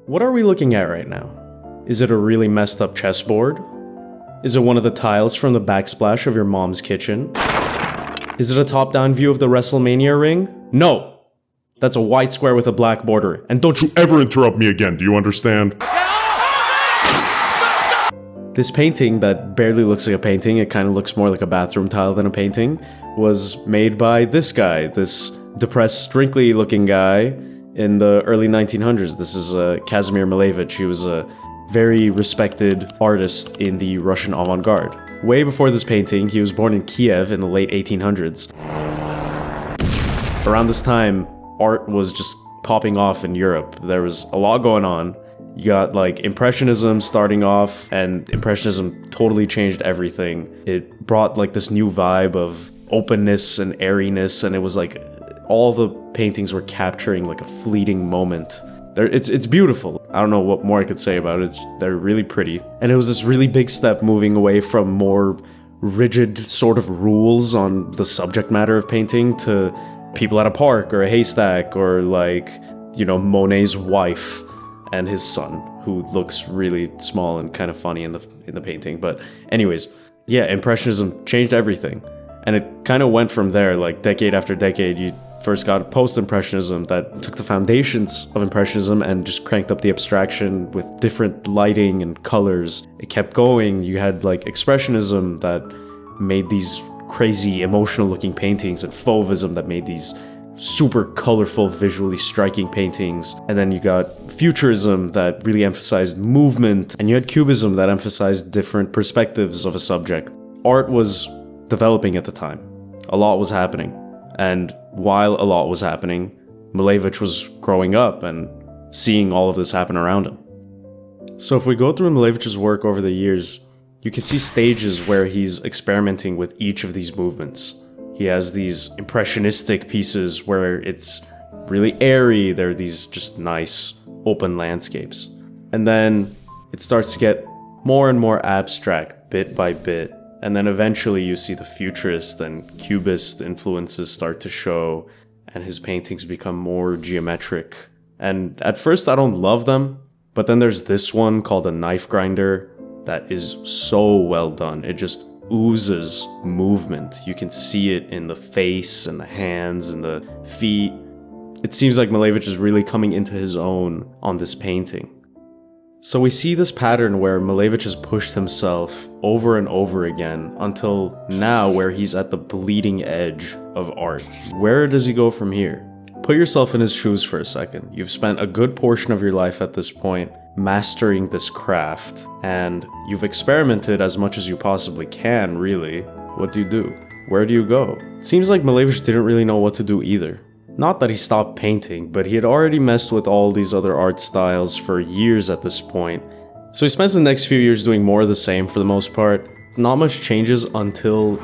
What are we looking at right now? Is it a really messed up chessboard? Is it one of the tiles from the backsplash of your mom's kitchen? Is it a top-down view of the WrestleMania ring? No! That's a white square with a black border, and don't you ever interrupt me again, do you understand? This painting that barely looks like a painting, it kind of looks more like a bathroom tile than a painting, was made by this guy, this depressed, wrinkly looking guy in the early 1900s. This is Kazimir Malevich. He was a very respected artist in the Russian avant-garde. Way before this painting, he was born in Kiev in the late 1800s. Around this time, art was just popping off in Europe. There was a lot going on. You got like Impressionism starting off, and Impressionism totally changed everything. It brought like this new vibe of openness and airiness, and it was like all the paintings were capturing like a fleeting moment. It's beautiful. I don't know what more I could say about it. They're really pretty. And it was this really big step moving away from more rigid sort of rules on the subject matter of painting to people at a park or a haystack or like, you know, Monet's wife and his son, who looks really small and kind of funny in the painting. But anyways, yeah, Impressionism changed everything. And it kind of went from there, like decade after decade. You first got Post-Impressionism that took the foundations of Impressionism and just cranked up the abstraction with different lighting and colors. It kept going. You had like Expressionism that made these crazy emotional looking paintings, and Fauvism that made these super colorful, visually striking paintings. And then you got Futurism that really emphasized movement, and you had Cubism that emphasized different perspectives of a subject. Art was developing at the time. A lot was happening. And while a lot was happening, Malevich was growing up and seeing all of this happen around him. So if we go through Malevich's work over the years, you can see stages where he's experimenting with each of these movements. He has these impressionistic pieces where it's really airy. There are these just nice open landscapes. And then it starts to get more and more abstract bit by bit. And then eventually you see the futurist and cubist influences start to show, and his paintings become more geometric. And at first I don't love them, but then there's this one called A Knife Grinder that is so well done. It just oozes movement. You can see it in the face and the hands and the feet. It seems like Malevich is really coming into his own on this painting. So we see this pattern where Malevich has pushed himself over and over again until now where he's at the bleeding edge of art. Where does he go from here? Put yourself in his shoes for a second. You've spent a good portion of your life at this point mastering this craft, and you've experimented as much as you possibly can, really. What do you do? Where do you go? It seems like Malevich didn't really know what to do either. Not that he stopped painting, but he had already messed with all these other art styles for years at this point. So he spends the next few years doing more of the same for the most part. Not much changes until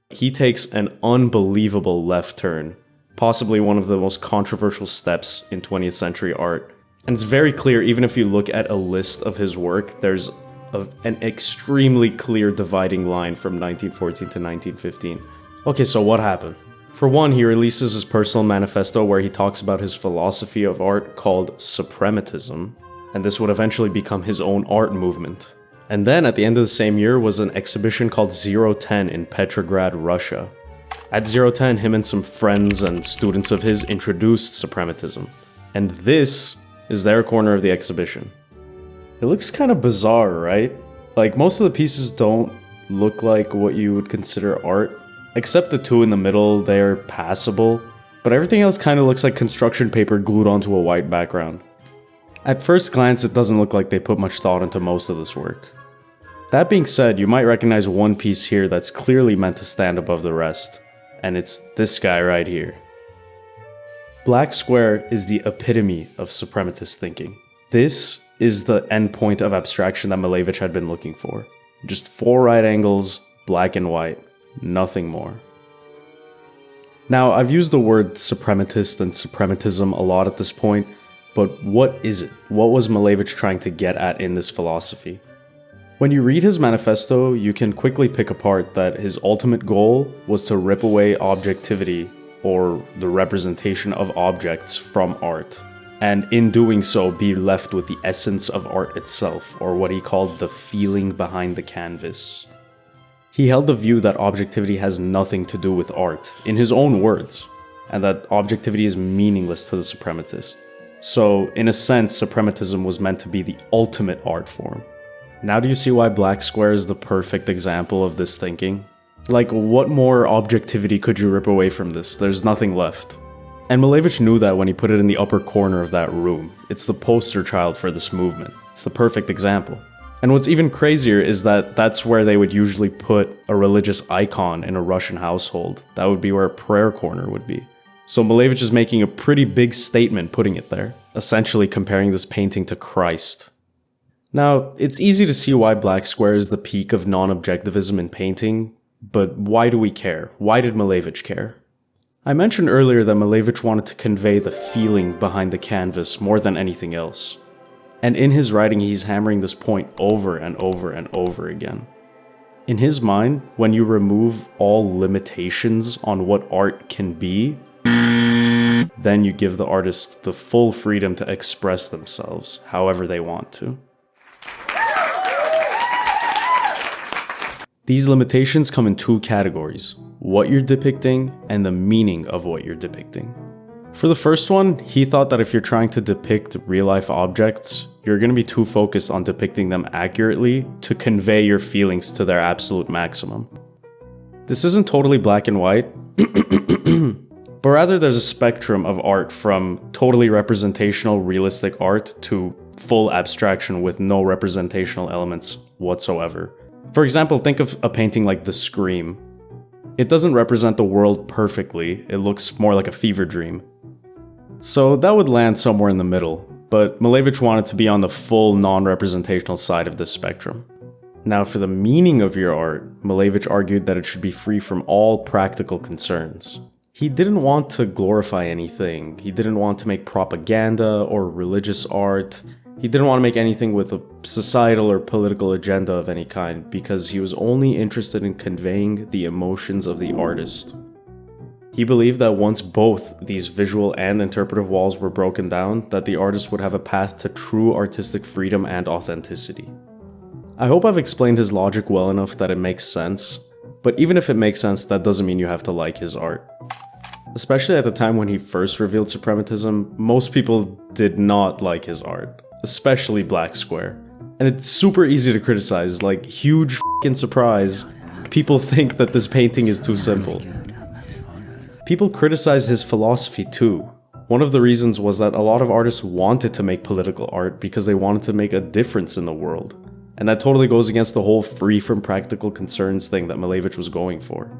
he takes an unbelievable left turn. Possibly one of the most controversial steps in 20th century art. And it's very clear, even if you look at a list of his work, there's an extremely clear dividing line from 1914 to 1915. Okay, so what happened? For one, he releases his personal manifesto where he talks about his philosophy of art called Suprematism, and this would eventually become his own art movement. And then at the end of the same year was an exhibition called 010 in Petrograd, Russia. At 010, him and some friends and students of his introduced Suprematism. And this is their corner of the exhibition. It looks kind of bizarre, right? Like, most of the pieces don't look like what you would consider art. Except the two in the middle, they're passable. But everything else kind of looks like construction paper glued onto a white background. At first glance, it doesn't look like they put much thought into most of this work. That being said, you might recognize one piece here that's clearly meant to stand above the rest. And it's this guy right here. Black square is the epitome of suprematist thinking. This is the endpoint of abstraction that Malevich had been looking for. Just 4 right angles, black and white, nothing more. Now, I've used the word suprematist and suprematism a lot at this point, but what is it? What was Malevich trying to get at in this philosophy? When you read his manifesto, you can quickly pick apart that his ultimate goal was to rip away objectivity or the representation of objects from art, and in doing so be left with the essence of art itself, or what he called the feeling behind the canvas. He held the view that objectivity has nothing to do with art, in his own words, and that objectivity is meaningless to the suprematist. So, in a sense, suprematism was meant to be the ultimate art form. Now do you see why Black Square is the perfect example of this thinking? Like, what more objectivity could you rip away from this? There's nothing left. And Malevich knew that when he put it in the upper corner of that room. It's the poster child for this movement. It's the perfect example. And what's even crazier is that that's where they would usually put a religious icon in a Russian household. That would be where a prayer corner would be. So Malevich is making a pretty big statement putting it there, essentially comparing this painting to Christ. Now, it's easy to see why Black Square is the peak of non-objectivism in painting, but why do we care? Why did Malevich care? I mentioned earlier that Malevich wanted to convey the feeling behind the canvas more than anything else. And in his writing, he's hammering this point over and over and over again. In his mind, when you remove all limitations on what art can be, then you give the artist the full freedom to express themselves however they want to. These limitations come in two categories: what you're depicting and the meaning of what you're depicting. For the first one, he thought that if you're trying to depict real-life objects, you're going to be too focused on depicting them accurately to convey your feelings to their absolute maximum. This isn't totally black and white, but rather there's a spectrum of art from totally representational realistic art to full abstraction with no representational elements whatsoever. For example, think of a painting like The Scream. It doesn't represent the world perfectly, it looks more like a fever dream. So that would land somewhere in the middle, but Malevich wanted to be on the full non-representational side of this spectrum. Now for the meaning of your art, Malevich argued that it should be free from all practical concerns. He didn't want to glorify anything, he didn't want to make propaganda or religious art, he didn't want to make anything with a societal or political agenda of any kind, because he was only interested in conveying the emotions of the artist. He believed that once both these visual and interpretive walls were broken down, that the artist would have a path to true artistic freedom and authenticity. I hope I've explained his logic well enough that it makes sense, but even if it makes sense, that doesn't mean you have to like his art. Especially at the time when he first revealed suprematism, most people did not like his art, especially Black Square. And it's super easy to criticize, like, huge f***ing surprise, people think that this painting is too simple. People criticized his philosophy too. One of the reasons was that a lot of artists wanted to make political art because they wanted to make a difference in the world. And that totally goes against the whole free from practical concerns thing that Malevich was going for.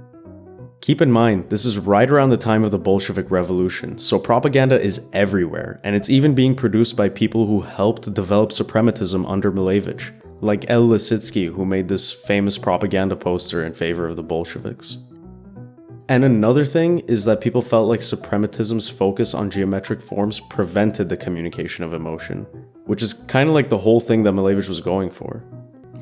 Keep in mind, this is right around the time of the Bolshevik Revolution, so propaganda is everywhere, and it's even being produced by people who helped develop suprematism under Malevich, like L. Lisitsky, who made this famous propaganda poster in favor of the Bolsheviks. And another thing is that people felt like suprematism's focus on geometric forms prevented the communication of emotion, which is kind of like the whole thing that Malevich was going for.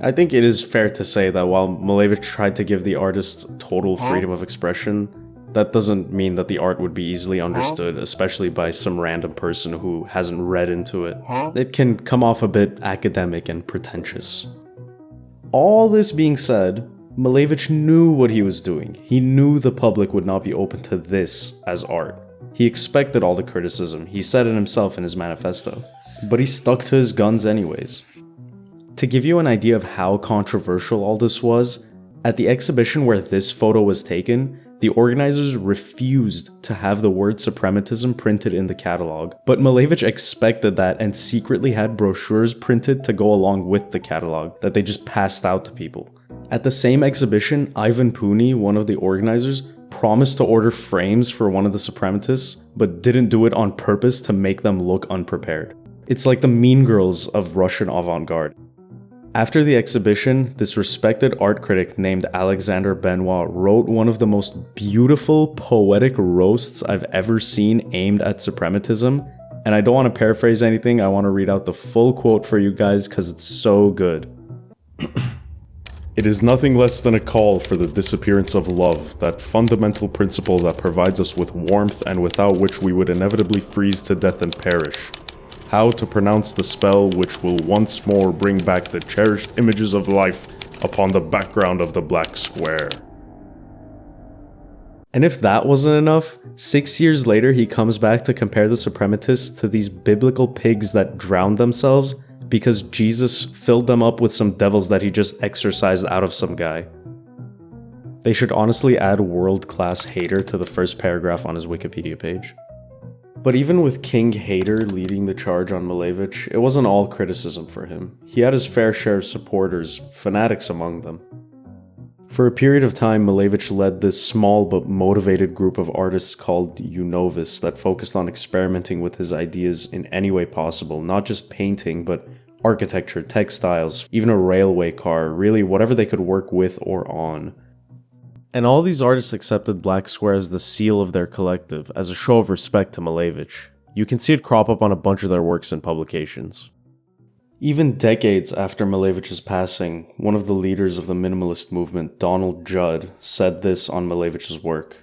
I think it is fair to say that while Malevich tried to give the artist total freedom of expression, that doesn't mean that the art would be easily understood, especially by some random person who hasn't read into it. It can come off a bit academic and pretentious. All this being said, Malevich knew what he was doing. He knew the public would not be open to this as art. He expected all the criticism, he said it himself in his manifesto. But he stuck to his guns anyways. To give you an idea of how controversial all this was, at the exhibition where this photo was taken, the organizers refused to have the word suprematism printed in the catalog, but Malevich expected that and secretly had brochures printed to go along with the catalog that they just passed out to people. At the same exhibition, Ivan Pooney, one of the organizers, promised to order frames for one of the suprematists, but didn't do it on purpose to make them look unprepared. It's like the Mean Girls of Russian avant-garde. After the exhibition, this respected art critic named Alexander Benoit wrote one of the most beautiful, poetic roasts I've ever seen aimed at suprematism, and I don't want to paraphrase anything, I want to read out the full quote for you guys because it's so good. It is nothing less than a call for the disappearance of love, that fundamental principle that provides us with warmth and without which we would inevitably freeze to death and perish. How to pronounce the spell which will once more bring back the cherished images of life upon the background of the black square. And if that wasn't enough, 6 years later he comes back to compare the Suprematists to these biblical pigs that drowned themselves because Jesus filled them up with some devils that he just exorcised out of some guy. They should honestly add world-class hater to the first paragraph on his Wikipedia page. But even with King Hater leading the charge on Malevich, it wasn't all criticism for him. He had his fair share of supporters, fanatics among them. For a period of time, Malevich led this small but motivated group of artists called Unovis that focused on experimenting with his ideas in any way possible, not just painting, but architecture, textiles, even a railway car, really whatever they could work with or on. And all these artists accepted Black Square as the seal of their collective, as a show of respect to Malevich. You can see it crop up on a bunch of their works and publications. Even decades after Malevich's passing, one of the leaders of the minimalist movement, Donald Judd, said this on Malevich's work.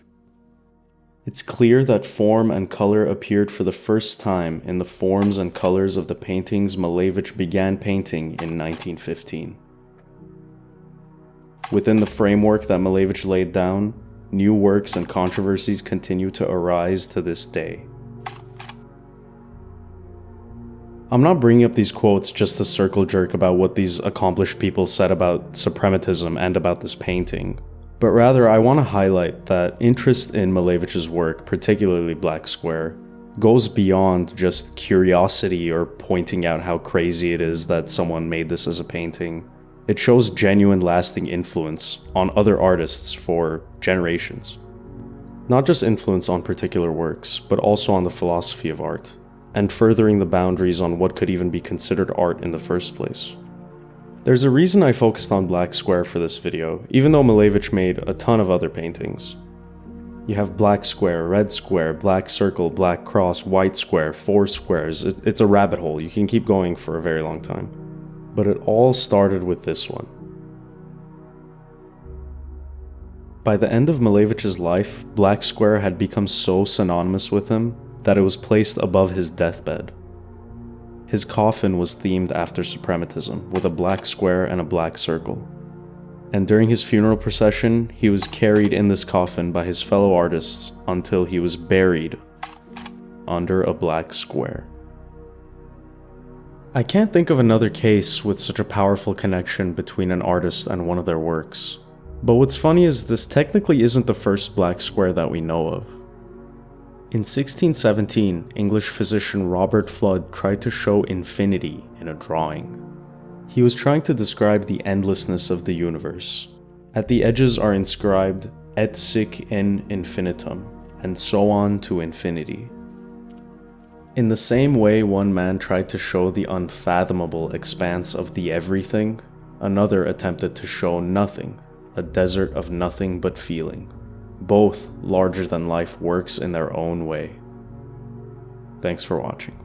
It's clear that form and color appeared for the first time in the forms and colors of the paintings Malevich began painting in 1915. Within the framework that Malevich laid down, new works and controversies continue to arise to this day. I'm not bringing up these quotes just to circle jerk about what these accomplished people said about suprematism and about this painting, but rather I want to highlight that interest in Malevich's work, particularly Black Square, goes beyond just curiosity or pointing out how crazy it is that someone made this as a painting. It shows genuine lasting influence on other artists for generations. Not just influence on particular works, but also on the philosophy of art, and furthering the boundaries on what could even be considered art in the first place. There's a reason I focused on Black Square for this video, even though Malevich made a ton of other paintings. You have Black Square, Red Square, Black Circle, Black Cross, White Square, 4 squares. It's a rabbit hole. You can keep going for a very long time. But it all started with this one. By the end of Malevich's life, Black Square had become so synonymous with him that it was placed above his deathbed. His coffin was themed after Suprematism, with a black square and a black circle. And during his funeral procession, he was carried in this coffin by his fellow artists until he was buried under a black square. I can't think of another case with such a powerful connection between an artist and one of their works. But what's funny is this technically isn't the first black square that we know of. In 1617, English physician Robert Fludd tried to show infinity in a drawing. He was trying to describe the endlessness of the universe. At the edges are inscribed et sic in infinitum, and so on to infinity. In the same way one man tried to show the unfathomable expanse of the everything, another attempted to show nothing, a desert of nothing but feeling. Both larger-than-life works in their own way. Thanks for watching.